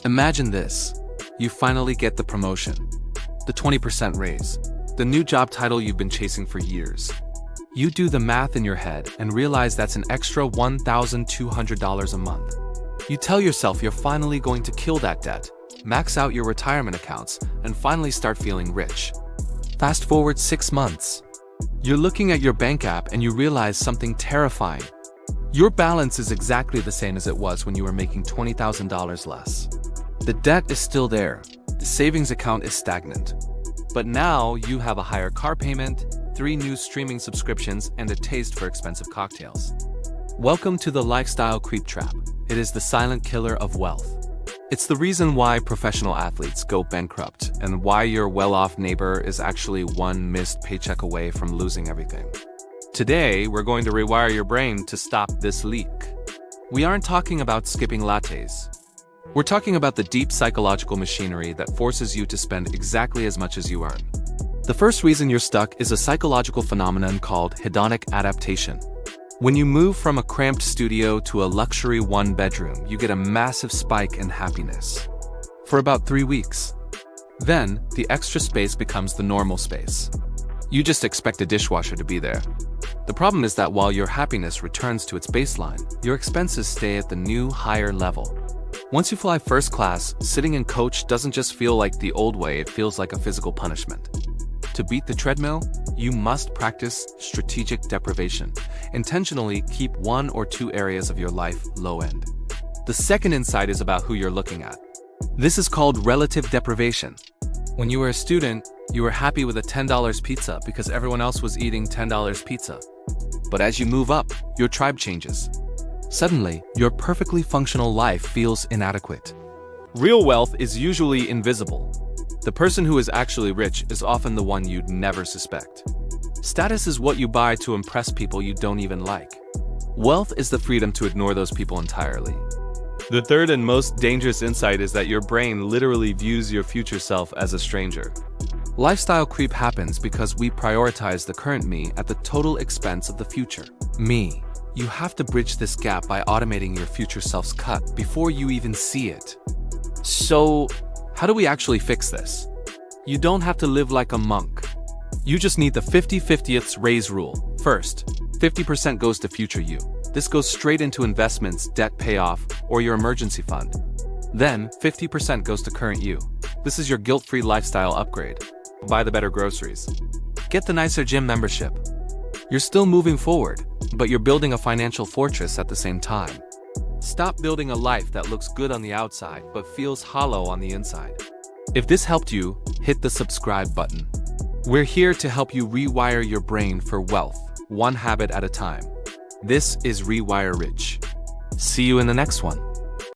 Imagine this. You finally get the promotion, the 20% raise, the new job title you've been chasing for years. You do the math in your head and realize that's an extra $1,200 a month. You tell yourself you're finally going to kill that debt, max out your retirement accounts, and finally start feeling rich. Fast forward 6 months. You're looking at your bank app and you realize something terrifying. Your balance is exactly the same as it was when you were making $20,000 less. The debt is still there. The savings account is stagnant. But now you have a higher car payment, 3 new streaming subscriptions, and a taste for expensive cocktails. Welcome to the lifestyle creep trap. It is the silent killer of wealth. It's the reason why professional athletes go bankrupt and why your well-off neighbor is actually one missed paycheck away from losing everything. Today, we're going to rewire your brain to stop this leak. We aren't talking about skipping lattes. We're talking about the deep psychological machinery that forces you to spend exactly as much as you earn. The first reason you're stuck is a psychological phenomenon called hedonic adaptation. When you move from a cramped studio to a luxury one-bedroom, you get a massive spike in happiness. For about 3 weeks. Then, the extra space becomes the normal space. You just expect a dishwasher to be there. The problem is that while your happiness returns to its baseline, your expenses stay at the new, higher level. Once you fly first class, sitting in coach doesn't just feel like the old way, it feels like a physical punishment. To beat the treadmill, you must practice strategic deprivation. Intentionally keep 1 or 2 areas of your life low-end. The second insight is about who you're looking at. This is called relative deprivation. When you were a student, you were happy with a $10 pizza because everyone else was eating $10 pizza. But as you move up, your tribe changes. Suddenly, your perfectly functional life feels inadequate. Real wealth is usually invisible. The person who is actually rich is often the one you'd never suspect. Status is what you buy to impress people you don't even like. Wealth is the freedom to ignore those people entirely. The third and most dangerous insight is that your brain literally views your future self as a stranger. Lifestyle creep happens because we prioritize the current me at the total expense of the future me. You have to bridge this gap by automating your future self's cut before you even see it. So, how do we actually fix this? You don't have to live like a monk. You just need the 50/50ths raise rule. First, 50% goes to future you. This goes straight into investments, debt payoff, or your emergency fund. Then, 50% goes to current you. This is your guilt-free lifestyle upgrade. Buy the better groceries. Get the nicer gym membership. You're still moving forward, but you're building a financial fortress at the same time. Stop building a life that looks good on the outside but feels hollow on the inside. If this helped you, hit the subscribe button. We're here to help you rewire your brain for wealth, one habit at a time. This is Rewire Rich. See you in the next one.